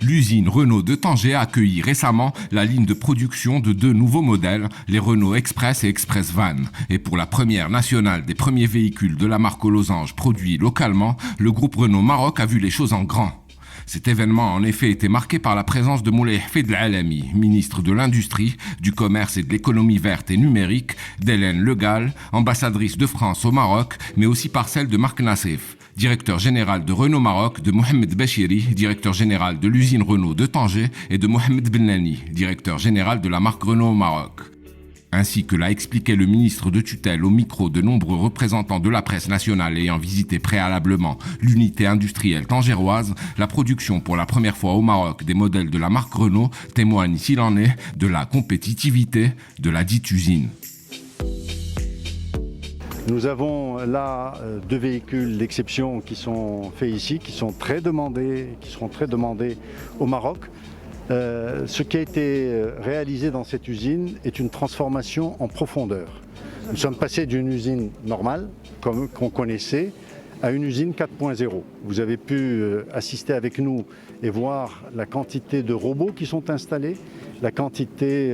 L'usine Renault de Tanger a accueilli récemment la ligne de production de 2 nouveaux modèles, les Renault Express et Express Van. Et pour la première nationale des premiers véhicules de la marque aux losanges produits localement, le groupe Renault Maroc a vu les choses en grand. Cet événement a en effet été marqué par la présence de Moulay Hafid El-Alami, ministre de l'Industrie, du Commerce et de l'Économie verte et numérique, d'Hélène Le Gall, ambassadrice de France au Maroc, mais aussi par celle de Marc Nassif, directeur général de Renault Maroc, de Mohamed Bachiri, directeur général de l'usine Renault de Tanger, et de Mohamed Bennani, directeur général de la marque Renault au Maroc. Ainsi que l'a expliqué le ministre de tutelle au micro de nombreux représentants de la presse nationale ayant visité préalablement l'unité industrielle tangéroise, la production pour la première fois au Maroc des modèles de la marque Renault témoigne, s'il en est, de la compétitivité de la dite usine. Nous avons là 2 véhicules d'exception qui sont faits ici, qui seront très demandés au Maroc. Ce qui a été réalisé dans cette usine est une transformation en profondeur. Nous sommes passés d'une usine normale, qu'on connaissait, à une usine 4.0. Vous avez pu assister avec nous et voir la quantité de robots qui sont installés, la quantité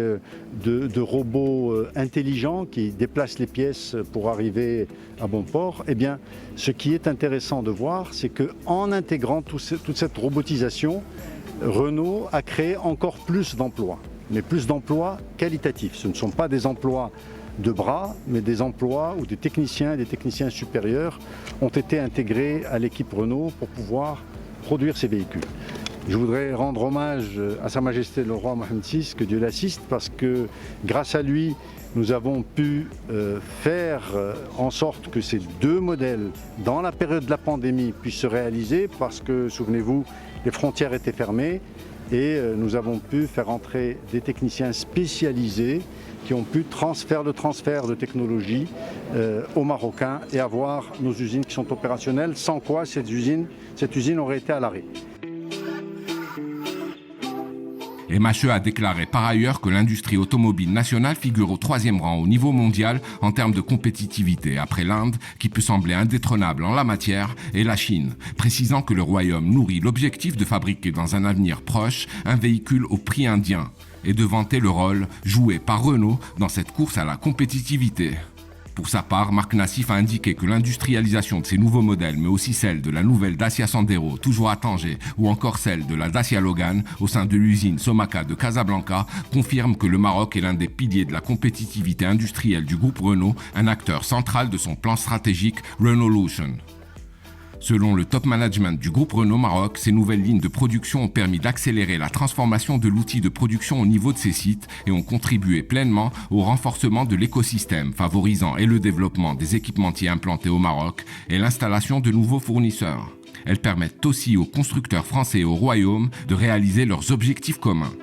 de robots intelligents qui déplacent les pièces pour arriver à bon port. Eh bien, ce qui est intéressant de voir, c'est qu'en intégrant toute cette robotisation, Renault a créé encore plus d'emplois, mais plus d'emplois qualitatifs. Ce ne sont pas des emplois de bras, mais des emplois où des techniciens et des techniciens supérieurs ont été intégrés à l'équipe Renault pour pouvoir produire ces véhicules. Je voudrais rendre hommage à Sa Majesté le Roi Mohamed VI, que Dieu l'assiste, parce que grâce à lui, nous avons pu faire en sorte que ces 2 modèles, dans la période de la pandémie, puissent se réaliser, parce que, souvenez-vous, les frontières étaient fermées et nous avons pu faire entrer des techniciens spécialisés qui ont pu faire le transfert de technologie aux Marocains et avoir nos usines qui sont opérationnelles, sans quoi cette usine aurait été à l'arrêt. MHE a déclaré par ailleurs que l'industrie automobile nationale figure au 3e rang au niveau mondial en termes de compétitivité, après l'Inde, qui peut sembler indétrônable en la matière, et la Chine, précisant que le Royaume nourrit l'objectif de fabriquer dans un avenir proche un véhicule au prix indien, et de vanter le rôle joué par Renault dans cette course à la compétitivité. Pour sa part, Marc Nassif a indiqué que l'industrialisation de ces nouveaux modèles, mais aussi celle de la nouvelle Dacia Sandero, toujours à Tanger, ou encore celle de la Dacia Logan, au sein de l'usine Somaca de Casablanca, confirme que le Maroc est l'un des piliers de la compétitivité industrielle du groupe Renault, un acteur central de son plan stratégique Renaulution. Selon le top management du groupe Renault Maroc, ces nouvelles lignes de production ont permis d'accélérer la transformation de l'outil de production au niveau de ces sites et ont contribué pleinement au renforcement de l'écosystème, favorisant et le développement des équipementiers implantés au Maroc et l'installation de nouveaux fournisseurs. Elles permettent aussi aux constructeurs français et au Royaume de réaliser leurs objectifs communs.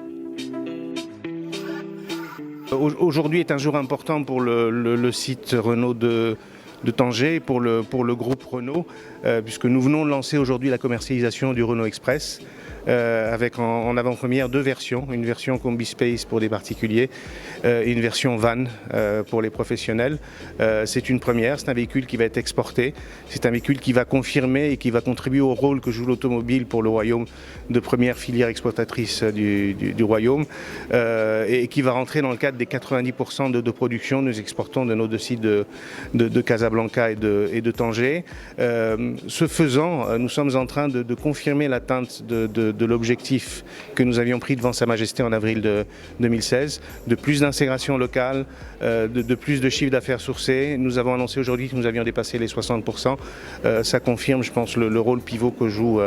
Aujourd'hui est un jour important pour le site Renault de Tanger, pour le groupe Renault, puisque nous venons de lancer aujourd'hui la commercialisation du Renault Express, avec en avant-première 2 versions, une version Combi Space pour des particuliers et une version Van pour les professionnels. C'est une première, c'est un véhicule qui va être exporté, c'est un véhicule qui va confirmer et qui va contribuer au rôle que joue l'automobile pour le Royaume de première filière exploitatrice du Royaume, et qui va rentrer dans le cadre des 90% de production. Nous exportons de nos 2 sites de Casablanca et de Tanger. Ce faisant, nous sommes en train de confirmer l'atteinte de l'objectif que nous avions pris devant Sa Majesté en avril 2016, de plus d'intégration locale, de plus de chiffre d'affaires sourcés. Nous avons annoncé aujourd'hui que nous avions dépassé les 60%. Ça confirme, je pense, le rôle pivot que joue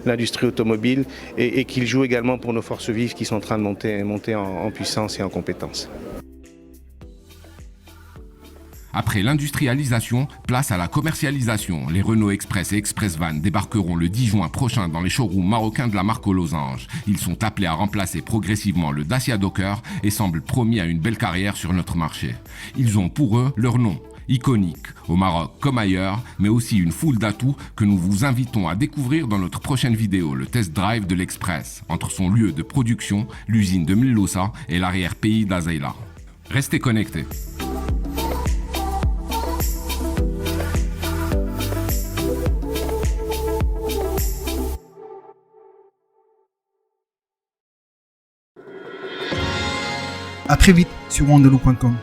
l'industrie automobile et qu'il joue également pour nos forces vives qui sont en train de monter en puissance et en compétences. Après l'industrialisation, place à la commercialisation. Les Renault Express et Express Van débarqueront le 10 juin prochain dans les showrooms marocains de la marque aux losanges. Ils sont appelés à remplacer progressivement le Dacia Docker et semblent promis à une belle carrière sur notre marché. Ils ont pour eux leur nom, iconique, au Maroc comme ailleurs, mais aussi une foule d'atouts que nous vous invitons à découvrir dans notre prochaine vidéo, le test drive de l'Express, entre son lieu de production, l'usine de Mloussa et l'arrière-pays d'Azeila. Restez connectés. À très vite sur wandeloo.com.